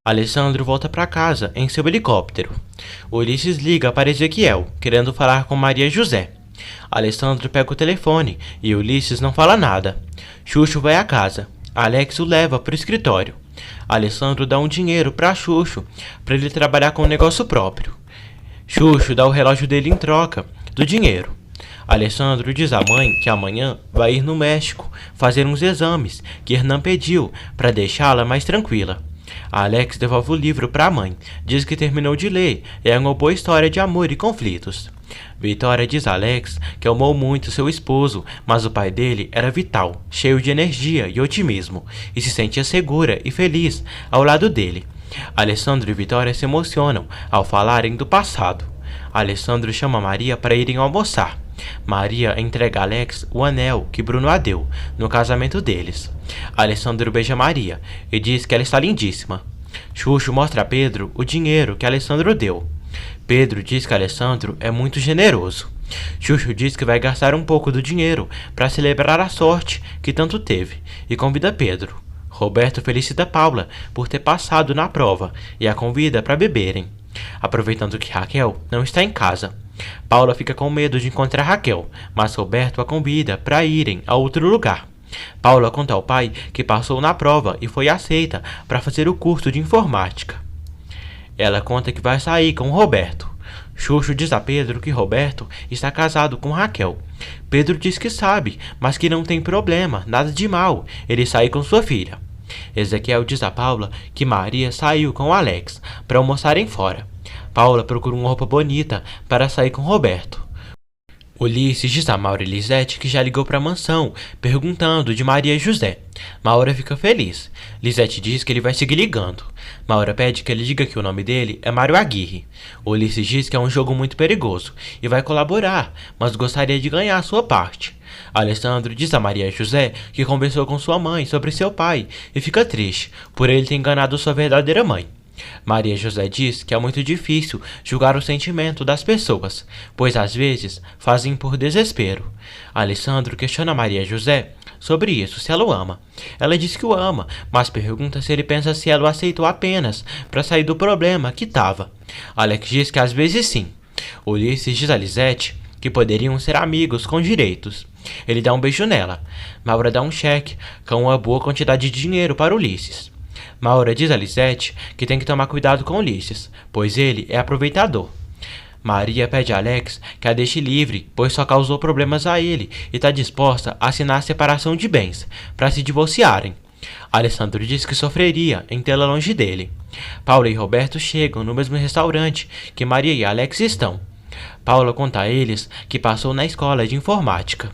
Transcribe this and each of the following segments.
Alessandro volta para casa em seu helicóptero. Ulisses liga para Ezequiel, querendo falar com Maria José. Alessandro pega o telefone e Ulisses não fala nada. Xuxo vai à casa. Alex o leva para o escritório. Alessandro dá um dinheiro para Xuxo para ele trabalhar com um negócio próprio. Xuxo dá o relógio dele em troca do dinheiro. Alessandro diz à mãe que amanhã vai ir no México fazer uns exames que Hernan pediu para deixá-la mais tranquila. Alex devolve o livro para a mãe, diz que terminou de ler e é uma boa história de amor e conflitos. Vitória diz a Alex que amou muito seu esposo, mas o pai dele era vital, cheio de energia e otimismo, e se sentia segura e feliz ao lado dele. Alessandro e Vitória se emocionam ao falarem do passado. Alessandro chama Maria para irem almoçar. Maria entrega a Alex o anel que Bruno a deu no casamento deles. Alessandro beija Maria e diz que ela está lindíssima. Xuxo mostra a Pedro o dinheiro que Alessandro deu. Pedro diz que Alessandro é muito generoso. Xuxo diz que vai gastar um pouco do dinheiro para celebrar a sorte que tanto teve e convida Pedro. Roberto felicita Paula por ter passado na prova e a convida para beberem. Aproveitando que Raquel não está em casa, Paula fica com medo de encontrar Raquel, mas Roberto a convida para irem a outro lugar. Paula conta ao pai que passou na prova e foi aceita para fazer o curso de informática. Ela conta que vai sair com Roberto. Xuxo diz a Pedro que Roberto está casado com Raquel. Pedro diz que sabe, mas que não tem problema, nada de mal ele sair com sua filha. Ezequiel diz a Paula que Maria saiu com Alex para almoçarem fora. Paula procura uma roupa bonita para sair com Roberto. Ulisses diz a Maura e Lisete que já ligou para a mansão, perguntando de Maria José. Maura fica feliz. Lisete diz que ele vai seguir ligando. Maura pede que ele diga que o nome dele é Mário Aguirre. Ulisses diz que é um jogo muito perigoso e vai colaborar, mas gostaria de ganhar a sua parte. Alessandro diz a Maria José que conversou com sua mãe sobre seu pai e fica triste por ele ter enganado sua verdadeira mãe. Maria José diz que é muito difícil julgar o sentimento das pessoas, pois às vezes fazem por desespero. Alessandro questiona Maria José sobre isso, se ela o ama. Ela diz que o ama, mas pergunta se ele pensa se ela o aceitou apenas para sair do problema que estava. Alex diz que às vezes sim. Ulisses diz a Lisete que poderiam ser amigos com direitos. Ele dá um beijo nela. Maura dá um cheque com uma boa quantidade de dinheiro para Ulisses. Maura diz a Lisete que tem que tomar cuidado com Ulisses, pois ele é aproveitador. Maria pede a Alex que a deixe livre, pois só causou problemas a ele e está disposta a assinar a separação de bens, para se divorciarem. Alessandro diz que sofreria em tê-la longe dele. Paula e Roberto chegam no mesmo restaurante que Maria e Alex estão. Paula conta a eles que passou na escola de informática.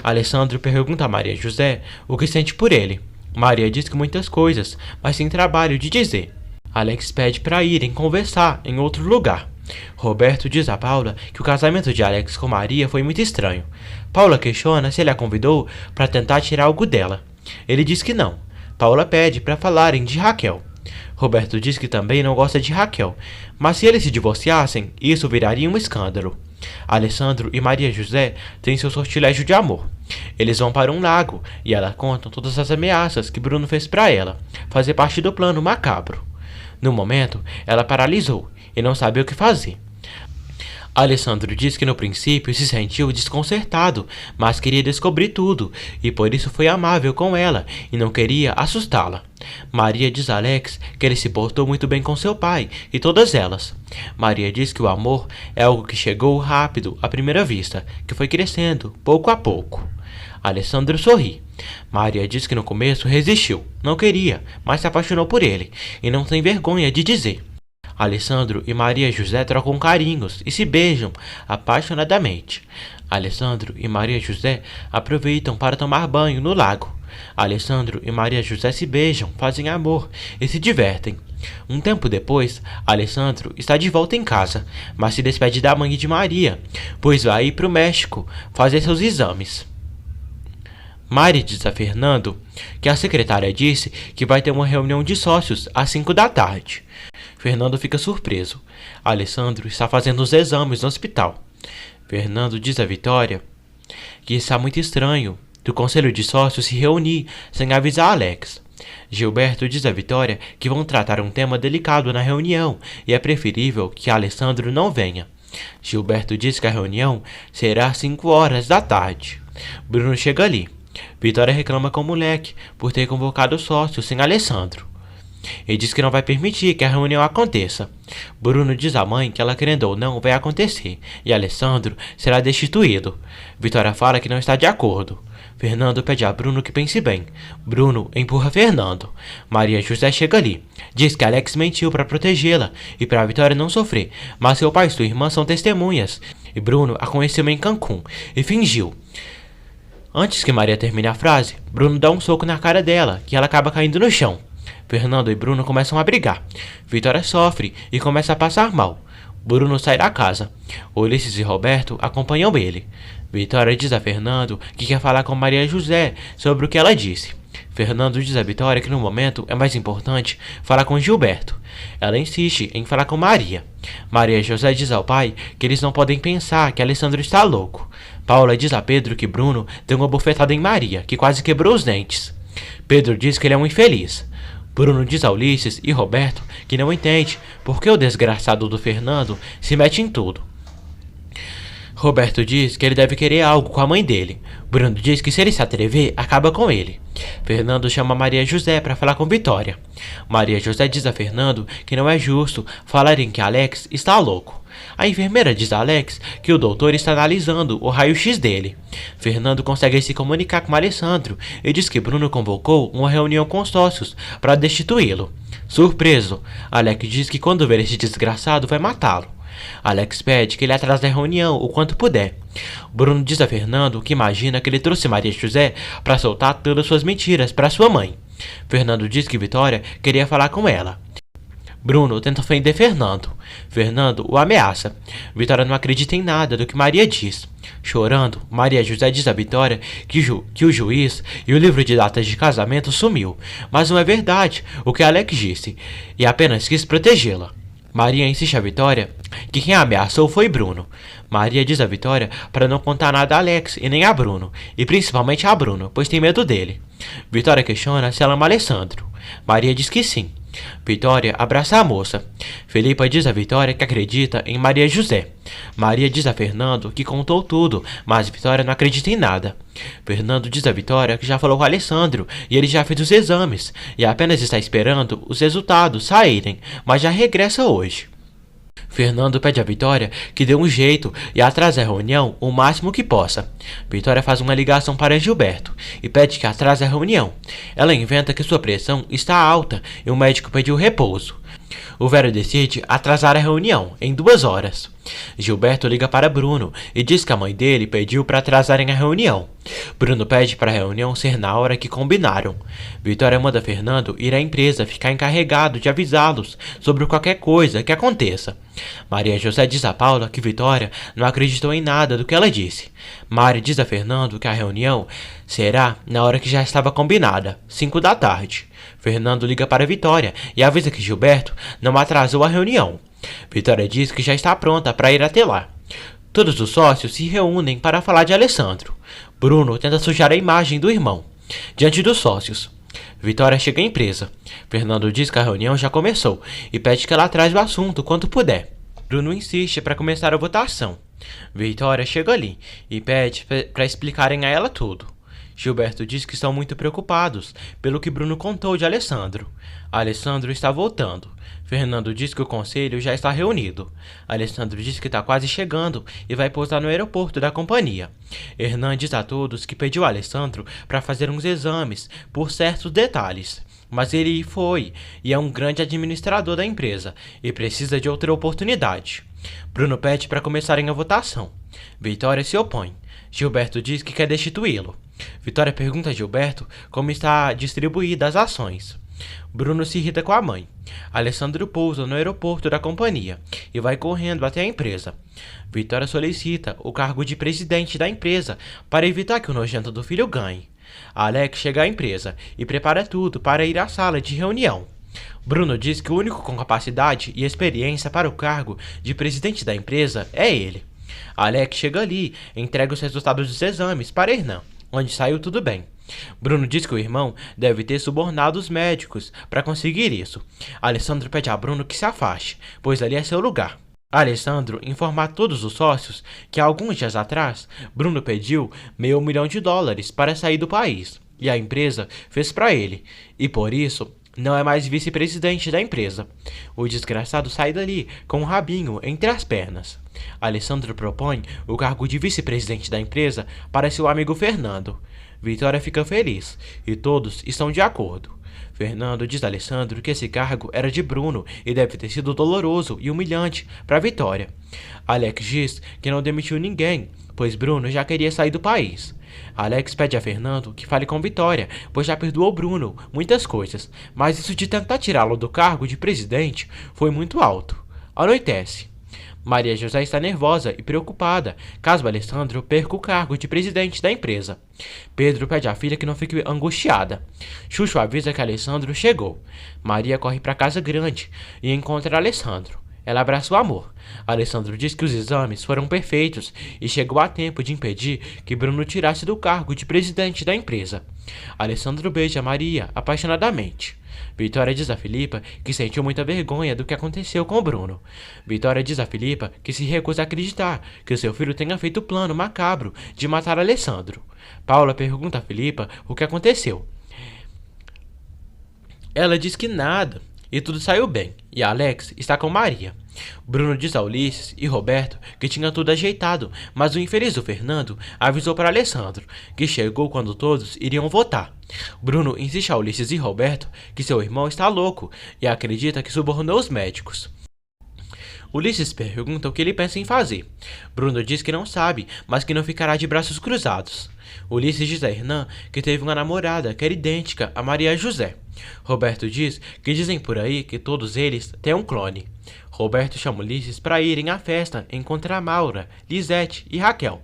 Alessandro pergunta a Maria José o que sente por ele. Maria diz que muitas coisas, mas sem trabalho de dizer. Alex pede para irem conversar em outro lugar. Roberto diz a Paula que o casamento de Alex com Maria foi muito estranho. Paula questiona se ele a convidou para tentar tirar algo dela. Ele diz que não. Paula pede para falarem de Raquel. Roberto diz que também não gosta de Raquel, mas se eles se divorciassem, isso viraria um escândalo. Alessandro e Maria José têm seu sortilégio de amor. Eles vão para um lago e ela conta todas as ameaças que Bruno fez para ela, fazer parte do plano macabro. No momento, ela paralisou e não sabia o que fazer. Alessandro diz que no princípio se sentiu desconcertado, mas queria descobrir tudo e por isso foi amável com ela e não queria assustá-la. Maria diz a Alex que ele se portou muito bem com seu pai e todas elas. Maria diz que o amor é algo que chegou rápido à primeira vista, que foi crescendo pouco a pouco. Alessandro sorri. Maria diz que no começo resistiu, não queria, mas se apaixonou por ele e não tem vergonha de dizer. Alessandro e Maria José trocam carinhos e se beijam apaixonadamente. Alessandro e Maria José aproveitam para tomar banho no lago. Alessandro e Maria José se beijam, fazem amor e se divertem. Um tempo depois, Alessandro está de volta em casa, mas se despede da mãe de Maria, pois vai ir para o México fazer seus exames. Mari diz a Fernando que a secretária disse que vai ter uma reunião de sócios às 5 da tarde. Fernando fica surpreso. Alessandro está fazendo os exames no hospital. Fernando diz a Vitória que está muito estranho do conselho de sócios se reunir sem avisar Alex. Gilberto diz a Vitória que vão tratar um tema delicado na reunião e é preferível que Alessandro não venha. Gilberto diz que a reunião será às 5 horas da tarde. Bruno chega ali. Vitória reclama com o moleque por ter convocado o sócio sem Alessandro. Ele diz que não vai permitir que a reunião aconteça. Bruno diz à mãe que ela querendo ou não vai acontecer e Alessandro será destituído. Vitória fala que não está de acordo. Fernando pede a Bruno que pense bem. Bruno empurra Fernando. Maria José chega ali. Diz que Alex mentiu para protegê-la e para a Vitória não sofrer, mas seu pai e sua irmã são testemunhas. E Bruno a conheceu em Cancún e fingiu. Antes que Maria termine a frase, Bruno dá um soco na cara dela, que ela acaba caindo no chão. Fernando e Bruno começam a brigar. Vitória sofre e começa a passar mal. Bruno sai da casa. Ulisses e Roberto acompanham ele. Vitória diz a Fernando que quer falar com Maria José sobre o que ela disse. Fernando diz a Vitória que no momento é mais importante falar com Gilberto. Ela insiste em falar com Maria. Maria José diz ao pai que eles não podem pensar que Alessandro está louco. Paula diz a Pedro que Bruno deu uma bofetada em Maria, que quase quebrou os dentes. Pedro diz que ele é um infeliz. Bruno diz a Ulisses e Roberto que não entende porque o desgraçado do Fernando se mete em tudo. Roberto diz que ele deve querer algo com a mãe dele. Bruno diz que se ele se atrever, acaba com ele. Fernando chama Maria José para falar com Vitória. Maria José diz a Fernando que não é justo falarem que Alex está louco. A enfermeira diz a Alex que o doutor está analisando o raio-x dele. Fernando consegue se comunicar com Alessandro e diz que Bruno convocou uma reunião com os sócios para destituí-lo. Surpreso, Alex diz que quando ver esse desgraçado vai matá-lo. Alex pede que ele atrase a reunião o quanto puder. Bruno diz a Fernando que imagina que ele trouxe Maria José para soltar todas suas mentiras para sua mãe. Fernando diz que Vitória queria falar com ela. Bruno tenta ofender Fernando. Fernando o ameaça. Vitória não acredita em nada do que Maria diz. Chorando, Maria José diz a Vitória que o juiz e o livro de datas de casamento sumiu. Mas não é verdade o que Alex disse e apenas quis protegê-la. Maria insiste a Vitória que quem a ameaçou foi Bruno. Maria diz a Vitória para não contar nada a Alex e nem a Bruno, e principalmente a Bruno, pois tem medo dele. Vitória questiona se ela ama Alessandro. Maria diz que sim. Vitória abraça a moça. Felipa diz a Vitória que acredita em Maria José. Maria diz a Fernando que contou tudo, mas Vitória não acredita em nada. Fernando diz a Vitória que já falou com Alessandro e ele já fez os exames e apenas está esperando os resultados saírem, mas já regressa hoje. Fernando pede a Vitória que dê um jeito e atrase a reunião o máximo que possa. Vitória faz uma ligação para Gilberto e pede que atrase a reunião. Ela inventa que sua pressão está alta e o médico pediu repouso. O velho decide atrasar a reunião em 2 horas. Gilberto liga para Bruno e diz que a mãe dele pediu para atrasarem a reunião. Bruno pede para a reunião ser na hora que combinaram. Vitória manda Fernando ir à empresa ficar encarregado de avisá-los sobre qualquer coisa que aconteça. Maria José diz a Paula que Vitória não acreditou em nada do que ela disse. Mari diz a Fernando que a reunião será na hora que já estava combinada, 5 da tarde. Fernando liga para Vitória e avisa que Gilberto não atrasou a reunião. Vitória diz que já está pronta para ir até lá. Todos os sócios se reúnem para falar de Alessandro. Bruno tenta sujar a imagem do irmão diante dos sócios. Vitória chega à empresa. Fernando diz que a reunião já começou e pede que ela atrase o assunto quanto puder. Bruno insiste para começar a votação. Vitória chega ali e pede para explicarem a ela tudo. Gilberto diz que estão muito preocupados pelo que Bruno contou de Alessandro. Alessandro está voltando. Fernando diz que o conselho já está reunido. Alessandro diz que está quase chegando e vai pousar no aeroporto da companhia. Hernan diz a todos que pediu a Alessandro para fazer uns exames por certos detalhes. Mas ele foi e é um grande administrador da empresa e precisa de outra oportunidade. Bruno pede para começarem a votação. Vitória se opõe. Gilberto diz que quer destituí-lo. Vitória pergunta a Gilberto como está distribuídas as ações. Bruno se irrita com a mãe. Alessandro pousa no aeroporto da companhia e vai correndo até a empresa. Vitória solicita o cargo de presidente da empresa para evitar que o nojento do filho ganhe. Alex chega à empresa e prepara tudo para ir à sala de reunião. Bruno diz que o único com capacidade e experiência para o cargo de presidente da empresa é ele. Alex chega ali e entrega os resultados dos exames para Hernan, onde saiu tudo bem. Bruno diz que o irmão deve ter subornado os médicos para conseguir isso. Alessandro pede a Bruno que se afaste, pois ali é seu lugar. Alessandro informa a todos os sócios que alguns dias atrás Bruno pediu $500.000 para sair do país e a empresa fez para ele, e por isso não é mais vice-presidente da empresa. O desgraçado sai dali com um rabinho entre as pernas. Alessandro propõe o cargo de vice-presidente da empresa para seu amigo Fernando. Vitória fica feliz e todos estão de acordo. Fernando diz a Alessandro que esse cargo era de Bruno e deve ter sido doloroso e humilhante para Vitória. Alex diz que não demitiu ninguém, pois Bruno já queria sair do país. Alex pede a Fernando que fale com Vitória, pois já perdoou Bruno muitas coisas, mas isso de tentar tirá-lo do cargo de presidente foi muito alto. Anoitece. Maria José está nervosa e preocupada, caso Alessandro perca o cargo de presidente da empresa. Pedro pede à filha que não fique angustiada. Chuchu avisa que Alessandro chegou. Maria corre para a casa grande e encontra Alessandro. Ela abraça o amor. Alessandro diz que os exames foram perfeitos e chegou a tempo de impedir que Bruno tirasse do cargo de presidente da empresa. Alessandro beija Maria apaixonadamente. Vitória diz a Filipa que sentiu muita vergonha do que aconteceu com Bruno. Vitória diz a Filipa que se recusa a acreditar que seu filho tenha feito o plano macabro de matar Alessandro. Paula pergunta a Filipa o que aconteceu. Ela diz que nada e tudo saiu bem, e Alex está com Maria. Bruno diz a Ulisses e Roberto que tinha tudo ajeitado, mas o infeliz do Fernando avisou para Alessandro que chegou quando todos iriam votar. Bruno insiste a Ulisses e Roberto que seu irmão está louco e acredita que subornou os médicos. Ulisses pergunta o que ele pensa em fazer. Bruno diz que não sabe, mas que não ficará de braços cruzados. Ulisses diz a Hernan que teve uma namorada que era idêntica a Maria José. Roberto diz que dizem por aí que todos eles têm um clone. Roberto chama Ulisses para irem à festa encontrar Maura, Lisete e Raquel.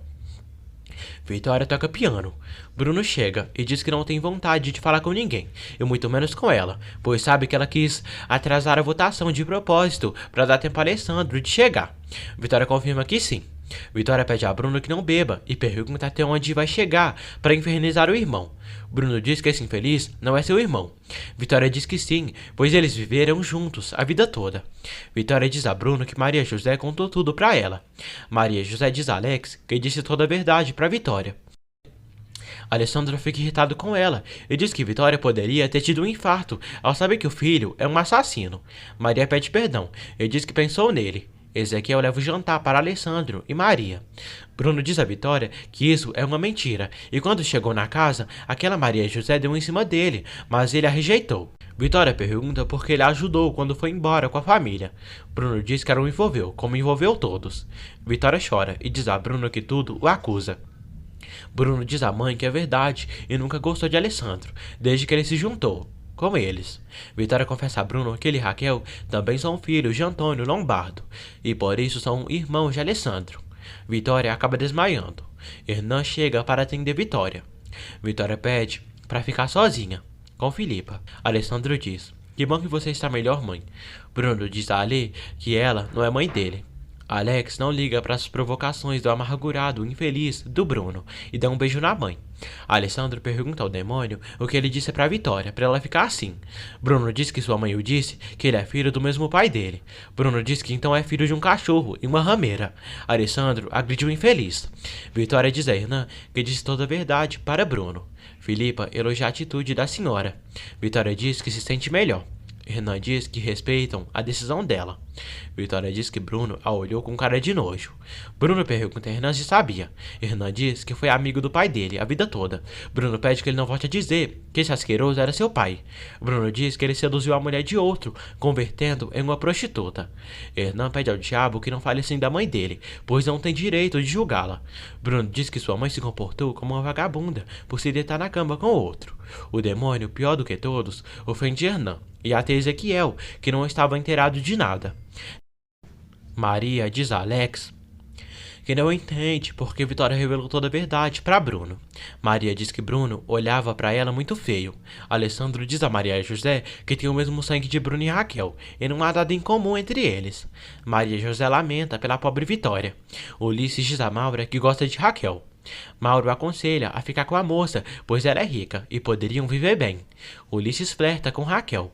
Vitória toca piano. Bruno chega e diz que não tem vontade de falar com ninguém, e muito menos com ela, pois sabe que ela quis atrasar a votação de propósito para dar tempo a Alessandro de chegar. Vitória confirma que sim. Vitória pede a Bruno que não beba e pergunta até onde vai chegar para infernizar o irmão. Bruno diz que esse infeliz não é seu irmão. Vitória diz que sim, pois eles viveram juntos a vida toda. Vitória diz a Bruno que Maria José contou tudo para ela. Maria José diz a Alex que disse toda a verdade para Vitória. Alessandro fica irritado com ela e diz que Vitória poderia ter tido um infarto ao saber que o filho é um assassino. Maria pede perdão e diz que pensou nele. Ezequiel leva o jantar para Alessandro e Maria. Bruno diz a Vitória que isso é uma mentira, e quando chegou na casa, aquela Maria José deu em cima dele, mas ele a rejeitou. Vitória pergunta por que ele a ajudou quando foi embora com a família. Bruno diz que ela o envolveu, como envolveu todos. Vitória chora e diz a Bruno que tudo o acusa. Bruno diz à mãe que é verdade e nunca gostou de Alessandro, desde que ele se juntou com eles. Vitória confessa a Bruno que ele e Raquel também são filhos de Antônio Lombardo, e por isso são irmãos de Alessandro. Vitória acaba desmaiando. Hernan chega para atender Vitória. Vitória pede para ficar sozinha com Filipa. Alessandro diz: que bom que você está melhor, mãe. Bruno diz a Ale que ela não é mãe dele. Alex não liga para as provocações do amargurado infeliz do Bruno e dá um beijo na mãe. Alessandro pergunta ao demônio o que ele disse para Vitória, para ela ficar assim. Bruno diz que sua mãe o disse que ele é filho do mesmo pai dele. Bruno diz que então é filho de um cachorro e uma rameira. Alessandro agride o infeliz. Vitória diz a Hernan que disse toda a verdade para Bruno. Filipa elogia a atitude da senhora. Vitória diz que se sente melhor. Hernan diz que respeitam a decisão dela. Vitória diz que Bruno a olhou com cara de nojo. Bruno pergunta a Hernan se sabia. Hernan diz que foi amigo do pai dele a vida toda. Bruno pede que ele não volte a dizer que esse asqueroso era seu pai. Bruno diz que ele seduziu a mulher de outro, convertendo em uma prostituta. Hernan pede ao diabo que não fale assim da mãe dele, pois não tem direito de julgá-la. Bruno diz que sua mãe se comportou como uma vagabunda por se deitar na cama com outro. O demônio, pior do que todos, ofende Hernan e até Ezequiel, que não estava inteirado de nada. Maria diz a Alex que não entende porque Vitória revelou toda a verdade para Bruno. Maria diz que Bruno olhava para ela muito feio. Alessandro diz a Maria José que tem o mesmo sangue de Bruno e Raquel e não há nada em comum entre eles. Maria José lamenta pela pobre Vitória. Ulisses diz a Maura que gosta de Raquel. Mauro aconselha a ficar com a moça, pois ela é rica e poderiam viver bem. Ulisses flerta com Raquel.